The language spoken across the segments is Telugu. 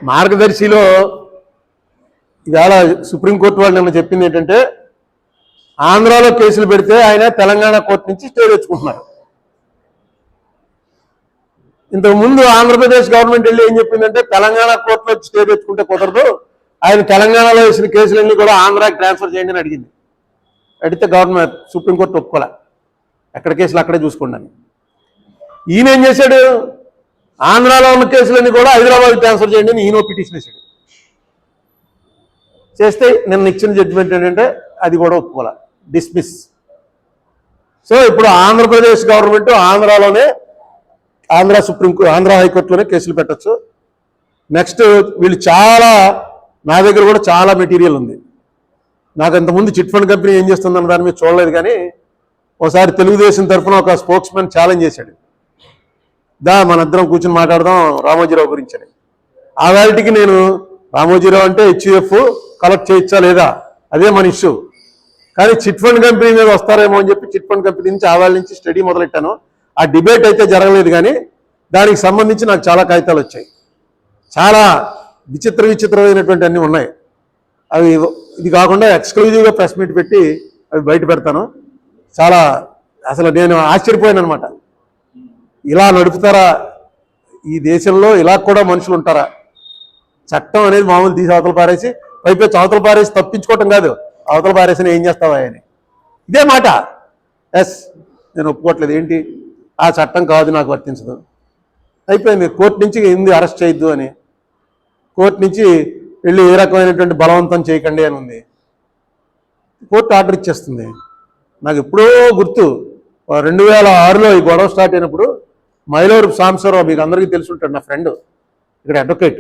మార్గదర్శిలో ఇవాళ సుప్రీంకోర్టు వాళ్ళు నిన్న చెప్పింది ఏంటంటే ఆంధ్రాలో కేసులు పెడితే ఆయన తెలంగాణ కోర్టు నుంచి స్టే తెచ్చుకుంటున్నారు. ఇంతకుముందు ఆంధ్రప్రదేశ్ గవర్నమెంట్ వెళ్ళి ఏం చెప్పిందంటే తెలంగాణ కోర్టులో స్టే తెచ్చుకుంటే కుదరదు, ఆయన తెలంగాణలో వేసిన కేసులన్నీ కూడా ఆంధ్రాకి ట్రాన్స్ఫర్ చేయండి అని అడిగింది. అడిగితే గవర్నమెంట్ సుప్రీంకోర్టు ఒప్పుకోలే, ఎక్కడ కేసులు అక్కడే చూసుకోండి అని. ఈయన ఏం చేశాడు, ఆంధ్రాలో ఉన్న కేసులన్నీ కూడా హైదరాబాద్ ట్రాన్స్ఫర్ చేయండి అని ఈయన పిటిషన్ వేశాడు. చేస్తే నిన్న ఇచ్చిన జడ్జిమెంట్ ఏంటంటే అది కూడా ఒప్పుకోలే, డిస్మిస్. సో ఇప్పుడు ఆంధ్రప్రదేశ్ గవర్నమెంట్ ఆంధ్రాలోనే ఆంధ్ర హైకోర్టులోనే కేసులు పెట్టచ్చు. నెక్స్ట్ వీళ్ళు నా దగ్గర కూడా చాలా మెటీరియల్ ఉంది. నాకు అంతకుముందు చిట్ ఫండ్ కంపెనీ ఏం చేస్తుందన్న దాని మీద చూడలేదు, కానీ ఒకసారి తెలుగుదేశం తరఫున ఒక స్పోక్స్ మ్యాన్ ఛాలెంజ్ చేశాడు, మనిద్దరం కూర్చొని మాట్లాడదాం రామోజీరావు గురించి అని. ఆ వాటికి నేను రామోజీరావు అంటే హెచ్యుఎఫ్ కలెక్ట్ చేయొచ్చా లేదా అదే మన ఇష్యూ, కానీ చిట్ ఫండ్ కంపెనీ మీద వస్తారేమో అని చెప్పి చిట్ ఫండ్ కంపెనీ నుంచి ఆవాళ్ళ నుంచి స్టడీ మొదలెట్టాను. ఆ డిబేట్ అయితే జరగలేదు, కానీ దానికి సంబంధించి నాకు చాలా కాగితాలు వచ్చాయి. చాలా విచిత్రమైనటువంటి అన్నీ ఉన్నాయి. అవి ఇది కాకుండా ఎక్స్క్లూజివ్గా ప్రెస్ మీట్ పెట్టి అవి బయట పెడతాను. చాలా అసలు నేను ఆశ్చర్యపోయాను అనమాట. ఇలా నడుపుతారా ఈ దేశంలో, ఇలా కూడా మనుషులు ఉంటారా? చట్టం అనేది మామూలు తీసి అవతల పారేసి పైపెచ్చి అవతల పారేసి తప్పించుకోవటం కాదు, అవతల పారేసి ఏం చేస్తావా అని ఇదే మాట. నేను ఒప్పుకోవట్లేదు, ఏంటి ఆ చట్టం కాదు నాకు వర్తించదు, అయిపోయింది. కోర్టు నుంచి ఎందుకు అరెస్ట్ చేయొద్దు అని, కోర్టు నుంచి వెళ్ళి ఏ రకమైనటువంటి బలవంతం చేయకండి అని ఉంది. కోర్టు ఆర్డర్ ఇచ్చేస్తుంది. నాకు ఎప్పుడో గుర్తు 2006లో ఈ గొడవ స్టార్ట్ అయినప్పుడు మైలూరు సాంబశివరావు, మీకు అందరికీ తెలిసి ఉంటాడు, నా ఫ్రెండ్, ఇక్కడ అడ్వకేట్.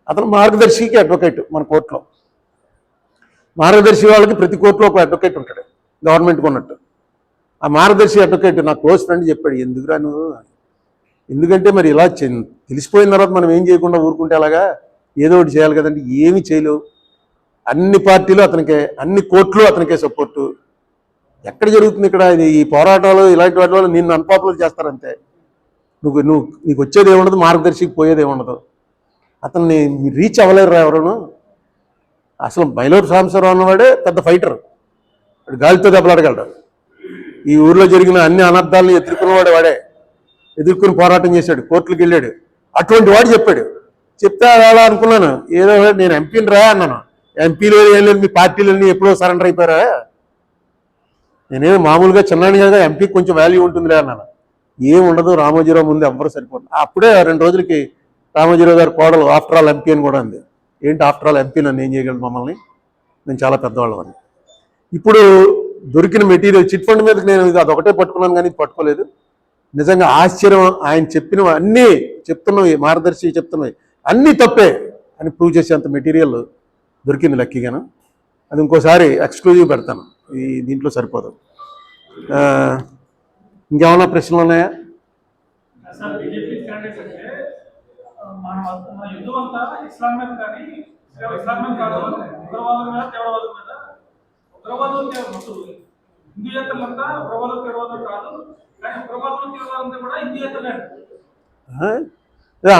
అతను మార్గదర్శికి అడ్వకేట్. మన కోర్టులో మార్గదర్శి వాళ్ళకి ప్రతి కోర్టులో ఒక అడ్వకేట్ ఉంటాడు, గవర్నమెంట్కి ఉన్నట్టు. ఆ మార్గదర్శి అడ్వకేట్ నా క్లోజ్ ఫ్రెండ్ చెప్పాడు, ఎందుకురా నువ్వు, ఎందుకంటే మరి ఇలా తెలిసిపోయిన తర్వాత మనం ఏం చేయకుండా ఊరుకుంటే అలాగా ఏదో ఒకటి చేయాలి కదండి. ఏమీ చేయలేవు. అన్ని పార్టీలు అతనికే, అన్ని కోర్టులు అతనికే సపోర్టు. ఎక్కడ జరుగుతుంది ఇక్కడ ఈ పోరాటాలు? ఇలాంటి వాటి వల్ల నిన్ను అన్పాపులర్ చేస్తారంతే. నీకు వచ్చేది ఏముండదు, మార్గదర్శికి పోయేది ఏముండదు. అతన్ని రీచ్ అవ్వలేరు ఎవరును. అసలు మైలూరు సాంబశివరావు అన్నవాడే పెద్ద ఫైటర్, గాలితో దెబ్బలాడగలడు. ఈ ఊర్లో జరిగిన అన్ని అనర్థాలను ఎదుర్కొన్నవాడే, వాడే ఎదుర్కొని పోరాటం చేశాడు, కోర్టులకు వెళ్ళాడు. అటువంటి వాడు చెప్పాడు. చెప్తే అలా అనుకున్నాను, ఏదో నేను ఎంపీని రా అన్నాను. ఎంపీలు ఏం లేదు, మీ పార్టీలన్నీ ఎప్పుడో సరెండర్ అయిపోయారా? నేనేదో మామూలుగా చిన్నాను కదా, ఎంపీకి కొంచెం వాల్యూ ఉంటుందిలే అన్నాను. ఏం ఉండదు, రామోజీరావు ముందు ఎవ్వరూ సరిపోతుంది. అప్పుడే 2 రోజులకి రామోజీరావు గారు కోడలు ఆఫ్టర్ ఆల్ ఎంపీ అని కూడా ఉంది. ఏంటి ఆఫ్టర్ ఆల్ ఎంపీ నన్ను ఏం చేయగలదు మమ్మల్ని, నేను చాలా పెద్దవాళ్ళం అని. ఇప్పుడు దొరికిన మెటీరియల్ చిట్ ఫండ్ మీదకి నేను అదొకటే పట్టుకున్నాను, కానీ ఇది పట్టుకోలేదు. నిజంగా ఆశ్చర్యం. ఆయన చెప్పినవి అన్నీ చెప్తున్నవి, మార్గదర్శి చెప్తున్నవి అన్నీ తప్పే అని ప్రూవ్ చేసేంత మెటీరియల్ దొరికింది లక్కీగాను. అది ఇంకోసారి ఎక్స్క్లూజివ్ పెడతాను, దీంట్లో సరిపోదు. ఇంకేమన్నా ప్రశ్నలు ఉన్నాయా?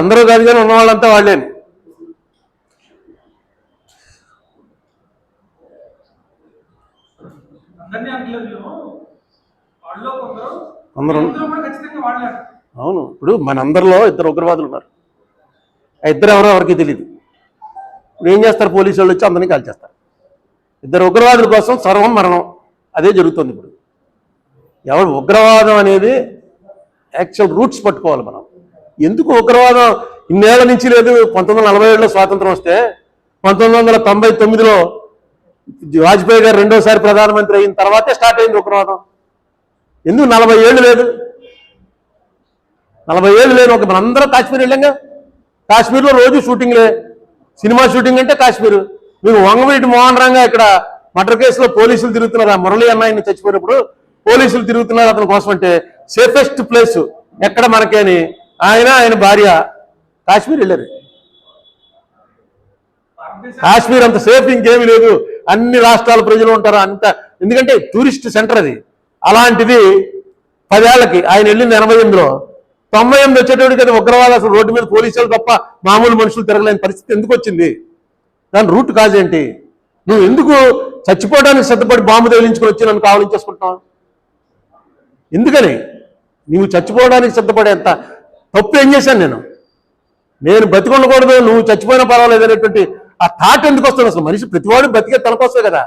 అందరూ కాదు, కానీ ఉన్న వాళ్ళంతా వాళ్ళేని. అవును, ఇప్పుడు మనందరిలో 2 ఉగ్రవాదులు ఉన్నారు. ఆ 2 ఎవరో ఎవరికి తెలియదు. ఇప్పుడు ఏం చేస్తారు, పోలీసు వాళ్ళు వచ్చి అందరినీ కాల్చేస్తారు. 2 ఉగ్రవాదుల కోసం సర్వం మరణం, అదే జరుగుతుంది ఇప్పుడు. ఎవరు ఉగ్రవాదం అనేది యాక్చువల్ రూట్స్ పట్టుకోవాలి మనం. ఎందుకు ఉగ్రవాదం ఇన్నేళ్ల నుంచి లేదు? 1947లో స్వాతంత్రం వస్తే 1999లో వాజ్పేయి గారు 2వ ప్రధానమంత్రి అయిన తర్వాతే స్టార్ట్ అయింది ఉగ్రవాదం. ఎందుకు 40 ఏళ్ళు లేదు? 40 ఏళ్ళు లేదు. మనందరం కాశ్మీర్ వెళ్ళాంగా, కాశ్మీర్లో రోజు షూటింగ్లే. సినిమా షూటింగ్ అంటే కాశ్మీర్. మీకు వంగవీటి మోహన్ రంగా ఇక్కడ మర్డర్ కేసులో పోలీసులు తిరుగుతున్నారు. ఆ మురళి అన్న చచ్చిపోయినప్పుడు పోలీసులు తిరుగుతున్నారు అతని కోసం. అంటే సేఫెస్ట్ ప్లేస్ ఎక్కడ మనకేని ఆయన భార్య కాశ్మీర్ వెళ్ళారు. కాశ్మీర్ అంత సేఫ్ ఇంకేమీ లేదు. అన్ని రాష్ట్రాల ప్రజలు ఉంటారు అంత, ఎందుకంటే టూరిస్ట్ సెంటర్ అది. అలాంటిది 10 ఏళ్లకి ఆయన వెళ్ళింది 88లో 98 వచ్చేటప్పటికి అది ఉగ్రవాదం, అసలు రోడ్డు మీద పోలీసులు తప్ప మామూలు మనుషులు తిరగలేని పరిస్థితి ఎందుకు వచ్చింది? దాని రూట్ కాజ్ ఏంటి? నువ్వు ఎందుకు చచ్చిపోవడానికి సిద్ధపడి బాంబు తగిలించుకొని వచ్చి నన్ను కావలించేసుకుంటావు? ఎందుకని? నువ్వు చచ్చిపోవడానికి సిద్ధపడేంత తప్పు ఏం చేశాను? నేను బతికొండకూడదు, నువ్వు చచ్చిపోయినా పర్వాలేదు అనేటువంటి ఆ థాట్ ఎందుకు వస్తుంది? అసలు మనిషి ప్రతివాడు బతికే తనకొస్తే కదా.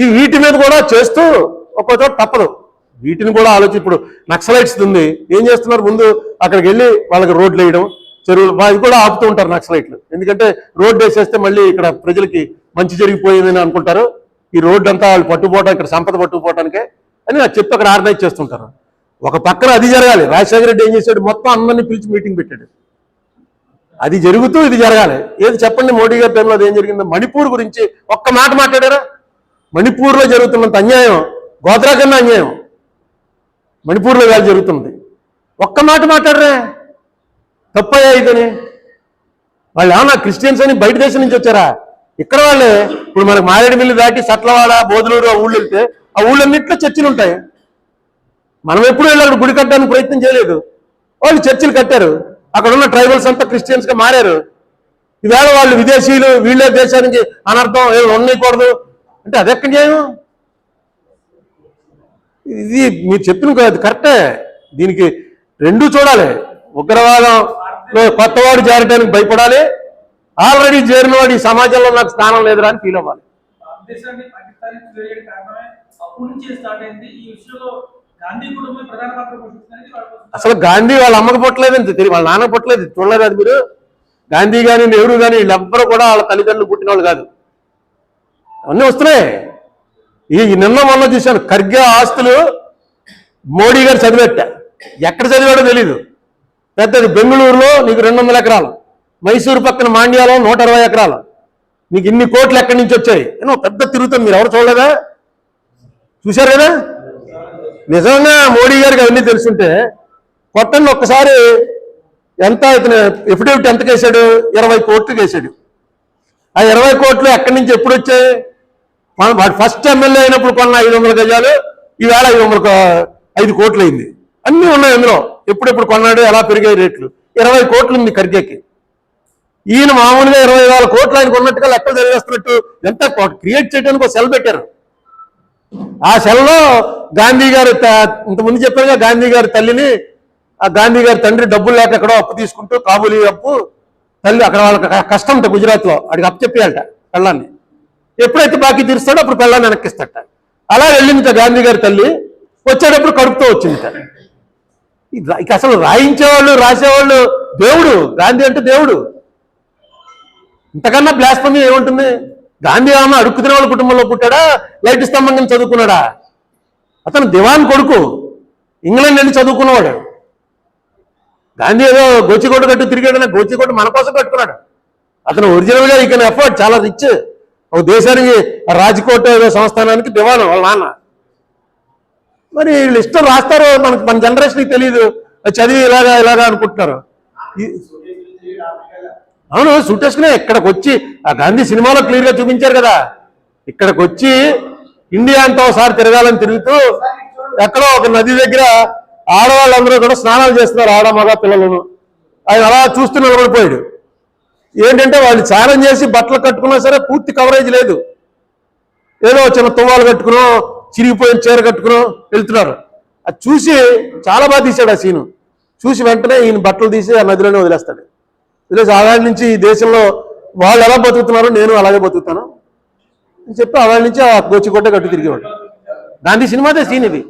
ఈ వీటి మీద కూడా చేస్తూ ఒక్కో చోట తప్పదు, వీటిని కూడా ఆలోచి. ఇప్పుడు నక్సలైట్స్ ఉంది, ఏం చేస్తున్నారు? ముందు అక్కడికి వెళ్ళి వాళ్ళకి రోడ్లు వేయడం, చెరువులు ఇది కూడా ఆపుతూ ఉంటారు నక్సలైట్లు. ఎందుకంటే రోడ్డు వేసేస్తే మళ్ళీ ఇక్కడ ప్రజలకి మంచి జరిగిపోయిందని అనుకుంటారు. ఈ రోడ్డు అంతా వాళ్ళు పట్టుకుపోవడం, ఇక్కడ సంపద పట్టుకుపోవడానికే అని నాకు చెప్పి అక్కడ ఆర్గనైజ్ చేస్తుంటారు. ఒక పక్కన అది జరగాలి. రాజశేఖర రెడ్డి ఏం చేశాడు? మొత్తం అందరినీ పిలిచి మీటింగ్ పెట్టాడు. అది జరుగుతూ ఇది జరగాలి. ఏది చెప్పండి, మోడీ గారి టైంలో అది ఏం జరిగిందో? మణిపూర్ గురించి ఒక్క మాట మాట్లాడారా? మణిపూర్లో జరుగుతున్నంత అన్యాయం గోత్రా కన్నా అన్యాయం మణిపూర్లో వేళ జరుగుతుంది. ఒక్క మాట మాట్లాడరా? తప్పయ్యా ఇదని. వాళ్ళు ఏమన్నా క్రిస్టియన్స్ అని బయట దేశం నుంచి వచ్చారా? ఇక్కడ వాళ్ళే. ఇప్పుడు మనకు మారేడుమిల్లి దాటి సట్లవాడ, బోధులూరు ఆ ఊళ్ళు వెళ్తే ఆ ఊళ్ళన్నింటిలో చర్చిలు ఉంటాయి. మనం ఎప్పుడు వెళ్ళి అక్కడ గుడి కట్టడానికి ప్రయత్నం చేయలేదు. వాళ్ళు చర్చిలు కట్టారు. అక్కడ ఉన్న ట్రైబల్స్ అంతా క్రిస్టియన్స్ గా మారారు. ఈవేళ వాళ్ళు విదేశీయులు, వీళ్ళే దేశానికి అనర్థం ఏమి ఉండకూడదు అంటే అదెక్కడ న్యాయం? ఇది మీరు చెప్పిన కాదు, కరెక్టే. దీనికి రెండూ చూడాలి. ఉగ్రవాదంలో కొత్తవాడు చేరడానికి భయపడాలి, ఆల్రెడీ చేరిన వాడు ఈ సమాజంలో నాకు స్థానం లేదురా అని ఫీల్ అవ్వాలి. అసలు గాంధీ వాళ్ళ అమ్మకి పుట్టలేదని తెలియదు, వాళ్ళ నాన్న పుట్టలేదు, చూడలేదు అది మీరు. గాంధీ కానీ నెహ్రూ కానీ వీళ్ళెవ్వరూ కూడా వాళ్ళ తల్లిదండ్రులు పుట్టిన వాళ్ళు కాదు. అన్నీ వస్తున్నాయి. ఈ నిన్న మొన్న చూశాను, ఖర్గే ఆస్తులు మోడీ గారు చదివేట. ఎక్కడ చదివాడో తెలీదు. పెద్దది బెంగళూరులో నీకు 200 ఎకరాలు, మైసూరు పక్కన మాండ్యాలో 120 ఎకరాలు, నీకు ఇన్ని కోట్లు ఎక్కడి నుంచి వచ్చాయి అని పెద్ద తిరుగుతుంది. మీరు ఎవరు చూడలేదా? చూశారు కదా? నిజంగా మోడీ గారికి అవన్నీ తెలుసుంటే కొట్టండి ఒక్కసారి. ఎంత ఇతను ఎఫిడేవిట్ ఎంత కేసాడు? 20 కోట్లు కేసాడు. ఆ 20 కోట్లు ఎక్కడి నుంచి ఎప్పుడు వచ్చాయి? వాడు ఫస్ట్ ఎమ్మెల్యే అయినప్పుడు కొన్న 500 గజాలు ఈవేళ 5 కోట్లు అయింది. అన్నీ ఉన్నాయి అందులో. ఎప్పుడెప్పుడు కొన్నాడు, ఎలా పెరిగాయి రేట్లు. 20 కోట్లు ఉంది ఖర్గేకి. ఈయన మామూలుగా 20,000 కోట్లు ఆయనకు ఉన్నట్టుగా లెక్కలు తెలియజేస్తున్నట్టు ఎంత క్రియేట్ చేయడానికి ఒక సెల్ పెట్టారు. ఆ సెల్లో గాంధీ గారు ఇంతకుముందు చెప్పారుగా, గాంధీ గారి తల్లిని, ఆ గాంధీ గారి తండ్రి డబ్బులు లేక ఎక్కడో అప్పు తీసుకుంటూ, కాబూలీ అప్పు, తల్లి అక్కడ వాళ్ళకి కష్టం ఉంటుంది గుజరాత్లో, వాడికి అప్పు చెప్పేయాలట పెళ్ళాన్ని. ఎప్పుడైతే బాకీ తీరుస్తాడో అప్పుడు పెళ్ళాన్ని వెనక్కిస్తాడట. అలా వెళ్ళింది గాంధీ గారి తల్లి. వచ్చేటప్పుడు కడుపుతో వచ్చింది. ఇక అసలు రాయించేవాళ్ళు, రాసేవాళ్ళు దేవుడు. గాంధీ అంటే దేవుడు. ఇంతకన్నా బ్లాస్ఫమీ ఏముంటుంది? గాంధీ ఏమన్నా అడుక్కుతినే వాళ్ళ కుటుంబంలో పుట్టాడా, లైట్ స్తంభం కింద చదువుకున్నాడా? అతను దివాన్ కొడుకు, ఇంగ్లాండ్ వెళ్ళి చదువుకున్నవాడు. గాంధీ ఏదో గోచికోట కట్టు తిరిగాడనే, గోచికోట మన కోసం కట్టుకున్నాడు. అతను ఒరిజినల్గా ఈ కెన్ ఎఫర్ట్, చాలా రిచ్. ఒక దేశానికి రాజ్కోట్ ఏదో సంస్థానానికి దివాను వాళ్ళ నాన్న. మరి వీళ్ళు ఇష్టం రాస్తారు, మన జనరేషన్కి తెలియదు, చదివి ఇలాగా అనుకుంటున్నారు. అవును, సుట్టేసుకునే ఇక్కడికి వచ్చి ఆ గాంధీ సినిమాలో క్లియర్గా చూపించారు కదా. ఇక్కడికి వచ్చి ఇండియా అంతా ఒకసారి తిరగాలని తిరుగుతూ ఎక్కడో ఒక నది దగ్గర ఆడవాళ్ళందరూ కూడా స్నానాలు చేస్తున్నారు, ఆడ మగ పిల్లలను. ఆయన అలా చూస్తూ నిలబడిపోయాడు. ఏంటంటే వాళ్ళు స్నానం చేసి బట్టలు కట్టుకున్నా సరే పూర్తి కవరేజ్ లేదు, ఏదో చిన్న తువ్వాలు కట్టుకునో చిరిగిపోయిన చీర కట్టుకునో వెళ్తున్నారు. అది చూసి చాలా బాగా తీశాడు ఆ సీను. చూసి వెంటనే ఈయన బట్టలు తీసి ఆ నదిలోనే వదిలేస్తాడు. వదిలేసి ఆవేళ నుంచి ఈ దేశంలో వాళ్ళు ఎలా బతుకుతున్నారో నేను అలాగే బతుకుతాను అని చెప్పి ఆవేళ నుంచి ఆ గోచికోట కట్టు తిరిగేవాడు. గాంధీ సినిమాదే సీన్ ఇది.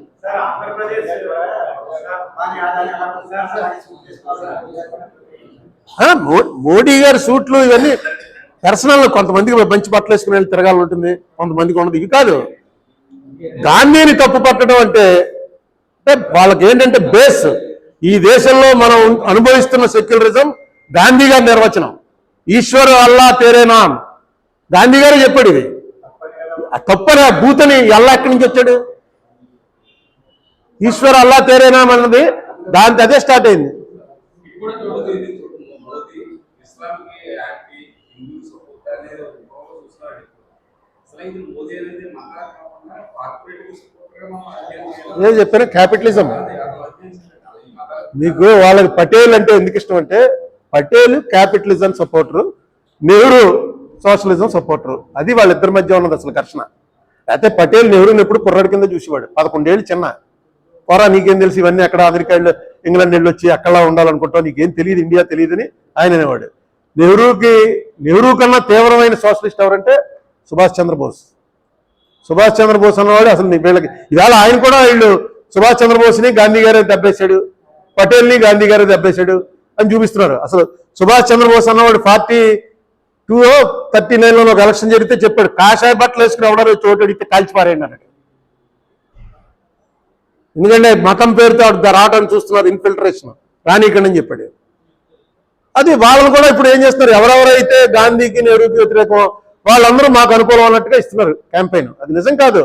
మోడీ గారి సూట్లు ఇవన్నీ పర్సనల్. కొంతమందికి మంచి బట్టలు వేసుకుని వెళ్ళి తిరగాలని ఉంటుంది, కొంతమందికి ఉండదు. ఇవి కాదు. గాంధీని తప్పు పట్టడం అంటే వాళ్ళకి ఏంటంటే బేస్ ఈ దేశంలో మనం అనుభవిస్తున్న సెక్యులరిజం గాంధీ గారి నిర్వచనం. ఈశ్వర్ అల్లా తేరే నామ్, గాంధీ గారే చెప్పాడు. ఇది తప్పని ఆ భూతని అల్లా ఎక్కడి నుంచి వచ్చాడు? ఈశ్వర్ అల్లా తేరే నామ్ అన్నది దాంతో అదే స్టార్ట్ అయింది. నేను చెప్పాను క్యాపిటలిజం. మీకు వాళ్ళకి పటేల్ అంటే ఎందుకు ఇష్టం అంటే Patel capitalism supporter, Nehru socialism supporter. అది వాళ్ళిద్దరి మధ్య ఉన్నది అసలు ఘర్షణ. అయితే పటేల్ నెహ్రూని ఎప్పుడు కుర్రాడి కింద చూసేవాడు. 11 ఏళ్ళు చిన్న పోరా, నీకేం తెలుసు ఇవన్నీ, అక్కడ అమెరికా ఇంగ్లాండ్ వెళ్ళి వచ్చి అక్కడలా ఉండాలనుకుంటావు, నీకేం తెలియదు, ఇండియా తెలియదని ఆయన అనేవాడు. నెహ్రూ కన్నా తీవ్రమైన సోషలిస్ట్ ఎవరంటే సుభాష్ చంద్రబోస్. సుభాష్ చంద్రబోస్ అన్నవాడు అసలు వీళ్ళకి ఇవాళ ఆయన కూడా వీళ్ళు సుభాష్ చంద్రబోస్ని గాంధీ గారే దెబ్బేశాడు, పటేల్ని గాంధీ గారే దెబ్బేశాడు అని చూపిస్తున్నారు. అసలు సుభాష్ చంద్రబోస్ అన్నవాడు 39లో ఒక ఎలక్షన్ జరిగితే చెప్పాడు, కాషాయ బట్టలు వేసుకుని ఎవడో చోటు అడిగితే కాల్చిపారేయండి అన్నాడు. ఎందుకంటే మతం పేరుతో రావడానికి చూస్తున్నారు, ఇన్ఫిల్ట్రేషన్ రానీకండి చెప్పాడు. అది వాళ్ళు కూడా ఇప్పుడు ఏం చేస్తున్నారు, ఎవరెవరైతే గాంధీకి నెహ్రూకి వ్యతిరేకం వాళ్ళందరూ మాకు అనుకూలం అన్నట్టుగా ఇస్తున్నారు క్యాంపెయిన్. అది నిజం కాదు.